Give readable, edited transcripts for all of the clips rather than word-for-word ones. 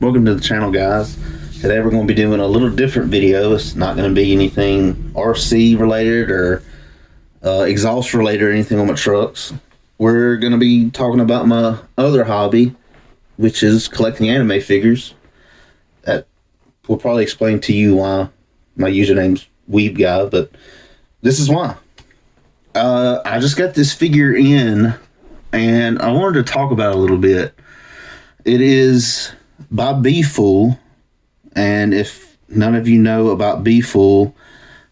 Welcome to the channel, guys. Today we're going to be doing a little different video. It's not going to be anything RC related or exhaust related or anything on my trucks. We're going to be talking about my other hobby, which is collecting anime figures. That will probably explain to you why my username's Weeb Guy, but this is why. I just got this figure in, and I wanted to talk about it a little bit. It is by B-Fool, and if none of you know about B-Fool,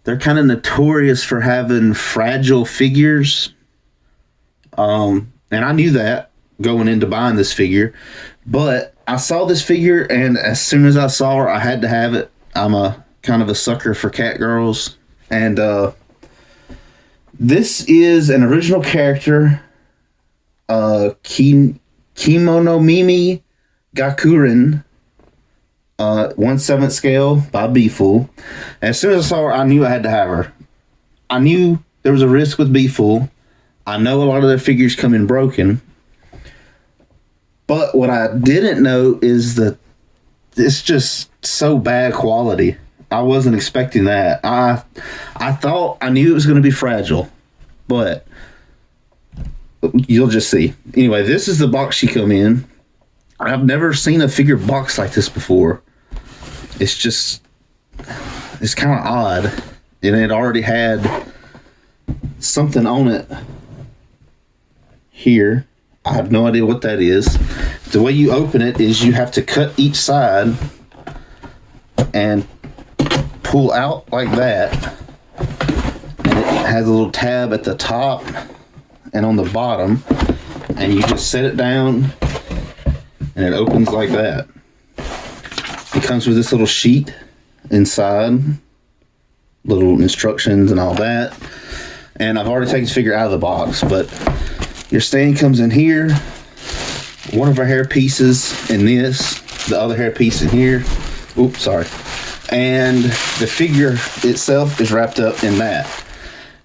they're kind of notorious for having fragile figures. And I knew that going into buying this figure, but I saw this figure, and as soon as I saw her, I had to have it. I'm a kind of a sucker for cat girls, and this is an original character, Kemonomimi Gakuen, 1/7 scale by B-Fool. And as soon as I saw her, I knew I had to have her. I knew there was a risk with B-Fool. I know a lot of their figures come in broken. But what I didn't know is that it's just so bad quality. I wasn't expecting that. I thought I knew it was going to be fragile, but you'll just see. Anyway, this is the box she come in. I've never seen a figure box like this before. It's kind of odd, and it already had something on it here. I have no idea what that is. The way you open it is you have to cut each side and pull out like that, and it has a little tab at the top and on the bottom, and you just set it down and it opens like that. It comes with this little sheet inside, little instructions and all that. And I've already taken this figure out of the box, but your stand comes in here, one of our hair pieces in this, the other hair piece in here. Oops, sorry. And the figure itself is wrapped up in that.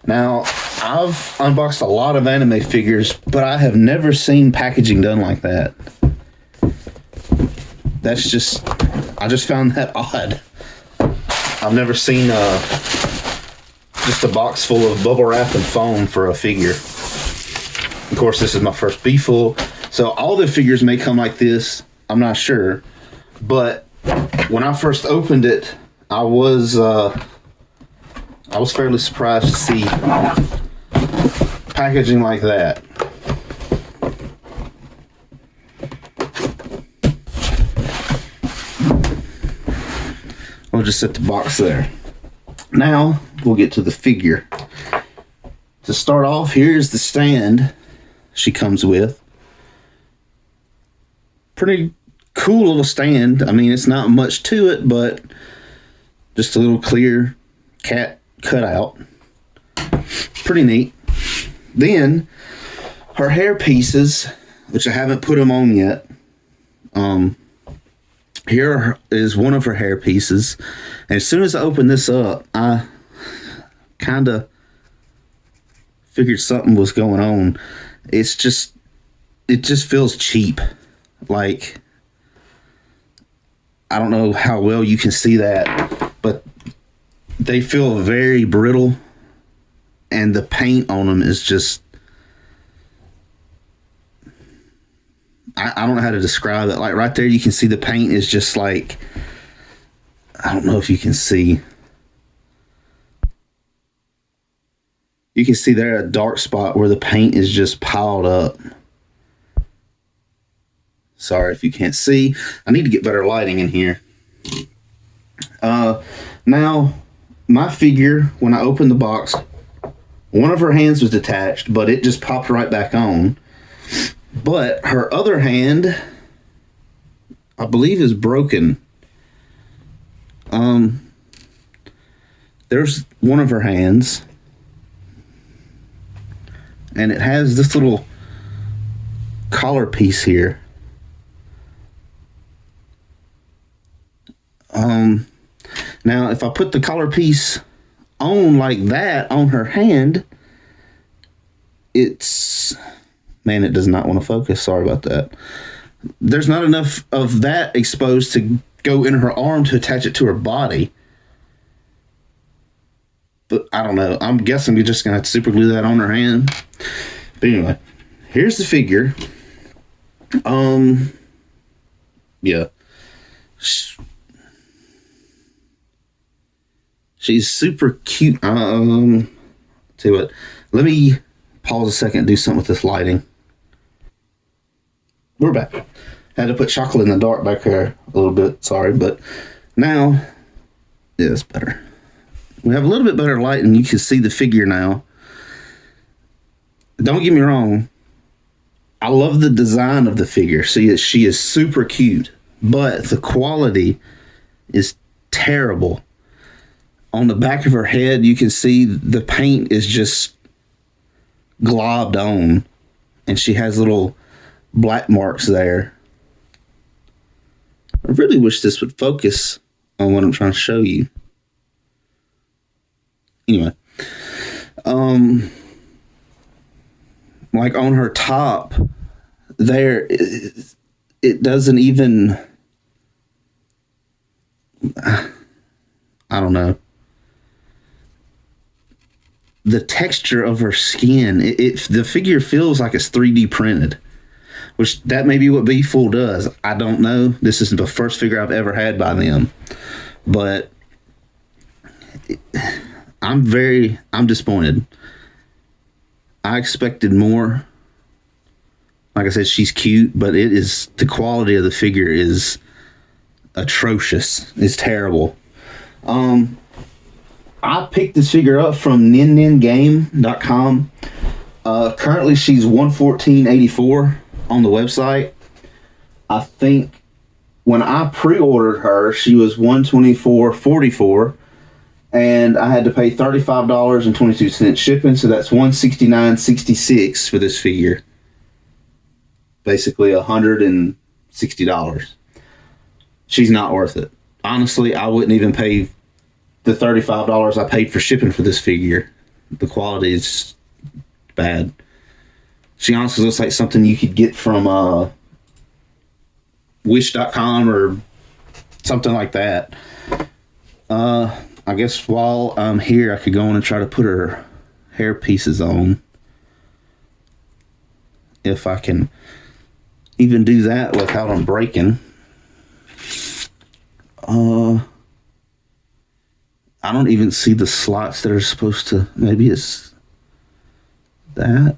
Now, I've unboxed a lot of anime figures, but I have never seen packaging done like that. I just found that odd. I've never seen just a box full of bubble wrap and foam for a figure. Of course, this is my first B-Fool, so all the figures may come like this. I'm not sure, but when I first opened it, I was fairly surprised to see packaging like that. We'll just set the box there. Now we'll get to the figure. To start off, here's the stand she comes with. Pretty cool little stand. I mean, it's not much to it, but just a little clear cat cutout. Pretty neat. Then her hair pieces, which I haven't put them on yet. Here is one of her hair pieces, and as soon as I opened this up, I kind of figured something was going on. It just feels cheap. Like, I don't know how well you can see that, but they feel very brittle, and the paint on them is just, I don't know how to describe it. Like, right there, you can see the paint is just like, I don't know if you can see. You can see there a dark spot where the paint is just piled up. Sorry if you can't see. I need to get better lighting in here. Now, my figure, when I opened the box, one of her hands was detached, but it just popped right back on. But her other hand, I believe, is broken. There's one of her hands, and it has this little collar piece here. Now, if I put the collar piece on like that on her hand, it's... Man, it does not want to focus. Sorry about that. there's not enough of that exposed to go in her arm to attach it to her body. But I don't know. I'm guessing we're just going to have to super glue that on her hand. But anyway, here's the figure. Yeah. She's super cute. Tell you what, let me pause a second and do something with this lighting. We're back. Had to put chocolate in the dark back there a little bit, sorry, but now, yeah, it's better. We have a little bit better light and you can see the figure now. Don't get me wrong, I love the design of the figure. See, she is super cute, but the quality is terrible. On the back of her head, you can see the paint is just globbed on, and she has little black marks there. I really wish this would focus on what I'm trying to show you. Anyway, like on her top there, it doesn't even, I don't know. The texture of her skin, the figure feels like it's 3D printed, which that may be what B-Fool does. I don't know. This is the first figure I've ever had by them, but I'm disappointed. I expected more. Like I said, she's cute, but the quality of the figure is atrocious. It's terrible. I picked this figure up from ninninGame.com. Currently, she's $114.84 on the website. I think when I pre-ordered her, she was $124.44, and I had to pay $35.22 shipping, so that's $169.66 for this figure. Basically, $160. She's not worth it. Honestly, I wouldn't even pay the $35 I paid for shipping for this figure. The quality is bad. She honestly looks like something you could get from Wish.com or something like that. I guess while I'm here, I could go on and try to put her hair pieces on. If I can even do that without them breaking. I don't even see the slots that are supposed to. Maybe it's that.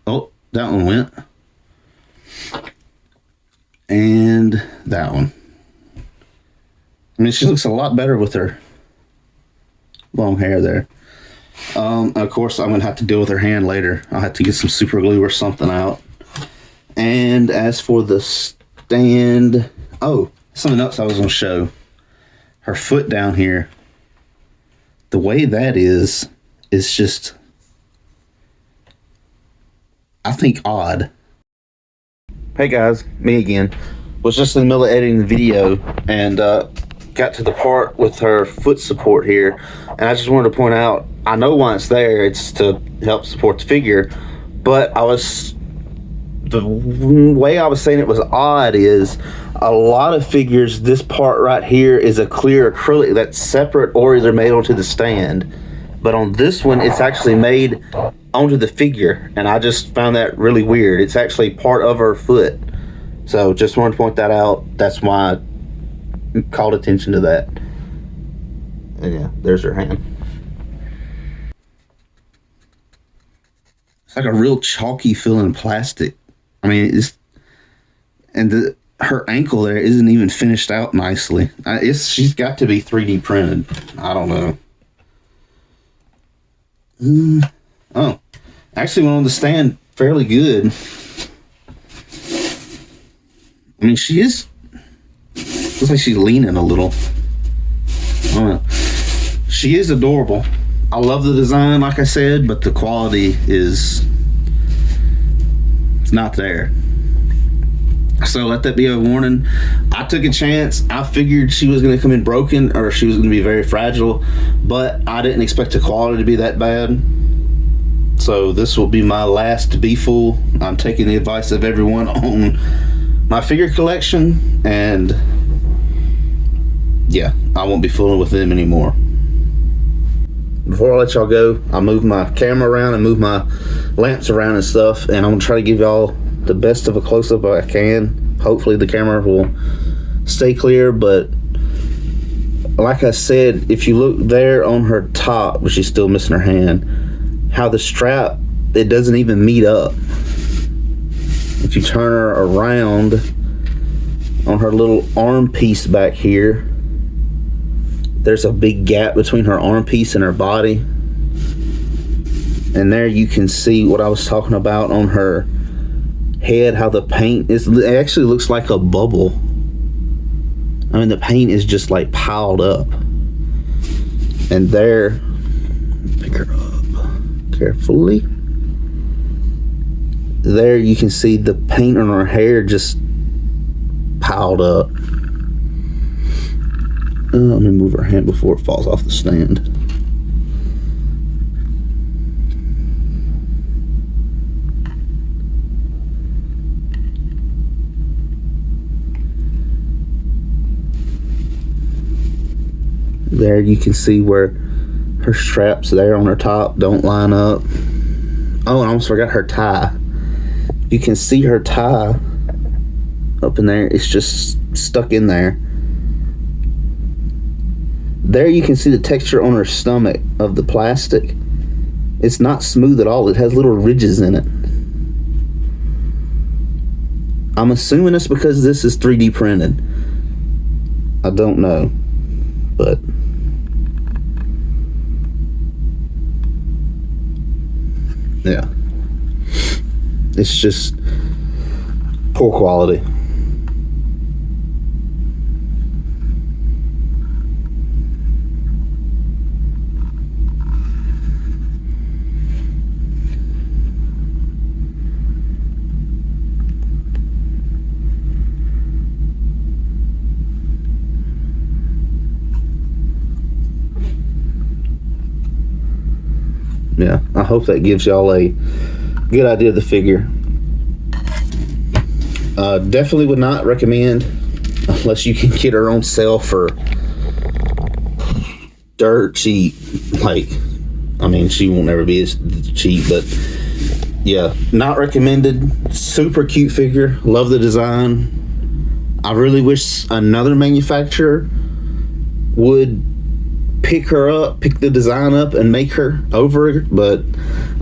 Oh, that one went. And that one. I mean, she looks a lot better with her long hair there. Of course, I'm going to have to deal with her hand later. I'll have to get some super glue or something out. And as for the stand... Oh, something else I was going to show. Her foot down here. The way that is just, I think, odd. Hey guys, me again. Was just in the middle of editing the video and got to the part with her foot support here. And I just wanted to point out, I know why it's there. It's to help support the figure. But the way I was saying it was odd is a lot of figures, this part right here is a clear acrylic that's separate or either made onto the stand. But on this one, it's actually made onto the figure. And I just found that really weird. It's actually part of her foot. So just wanted to point that out. That's why I called attention to that. And yeah, there's her hand. It's like a real chalky feeling plastic. I mean, her ankle there isn't even finished out nicely. She's got to be 3D printed. I don't know. Oh, actually went on the stand fairly good. I mean, she is. Looks like she's leaning a little. I don't know. She is adorable. I love the design, like I said, but the quality is. It's not there. So let that be a warning. I took a chance. I figured she was going to come in broken or she was going to be very fragile, but I didn't expect the quality to be that bad. So this will be my last B-Fool. I'm taking the advice of everyone on my figure collection, and yeah, I won't be fooling with them anymore. Before I let y'all go, I move my camera around and move my lamps around and stuff, and I'm gonna try to give y'all the best of a close-up I can. Hopefully the camera will stay clear, but like I said, if you look there on her top, but she's still missing her hand, how the strap, it doesn't even meet up. If you turn her around on her little arm piece back here, there's a big gap between her arm piece and her body. And there you can see what I was talking about on her head, how the paint is, it actually looks like a bubble. I mean, the paint is just like piled up. And there, pick her up carefully. There you can see the paint on her hair just piled up. Let me move her hand before it falls off the stand. There you can see where her straps there on her top don't line up. Oh, and I almost forgot her tie. You can see her tie up in there. It's just stuck in there. There you can see the texture on her stomach of the plastic. It's not smooth at all. It has little ridges in it. I'm assuming it's because this is 3D printed. I don't know, but yeah, it's just poor quality. Yeah, I hope that gives y'all a good idea of the figure. Definitely would not recommend unless you can get her on sale for dirt cheap. Like, I mean, she won't ever be as cheap, but yeah, not recommended. Super cute figure. Love the design. I really wish another manufacturer would pick her up, pick the design up and make her over, but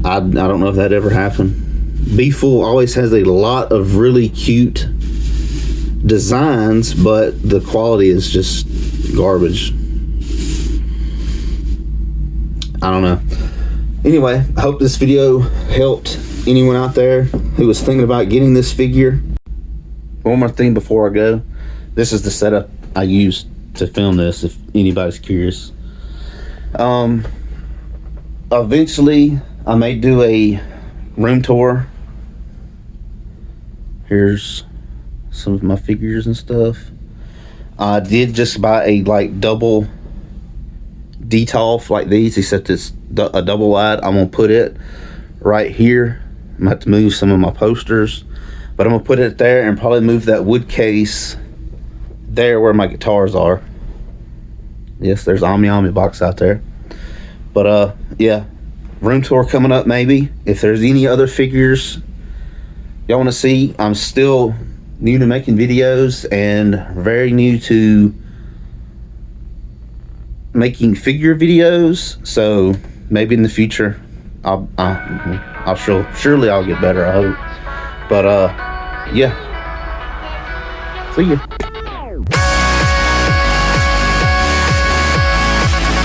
I don't know if that ever happened. B-Fool always has a lot of really cute designs, but the quality is just garbage. I don't know. Anyway, I hope this video helped anyone out there who was thinking about getting this figure. One more thing before I go. This is the setup I used to film this, if anybody's curious. Eventually I may do a room tour. Here's some of my figures and stuff. I did just buy a like double detolf like these, except it's a double wide. I'm gonna put it right here. I'm gonna have to move some of my posters, but I'm gonna put it there and probably move that wood case there where my guitars are. Yes, there's AmiAmi box out there. But yeah, room tour coming up maybe. If there's any other figures y'all want to see, I'm still new to making videos and very new to making figure videos. So maybe in the future surely I'll get better, I hope. But yeah, see ya.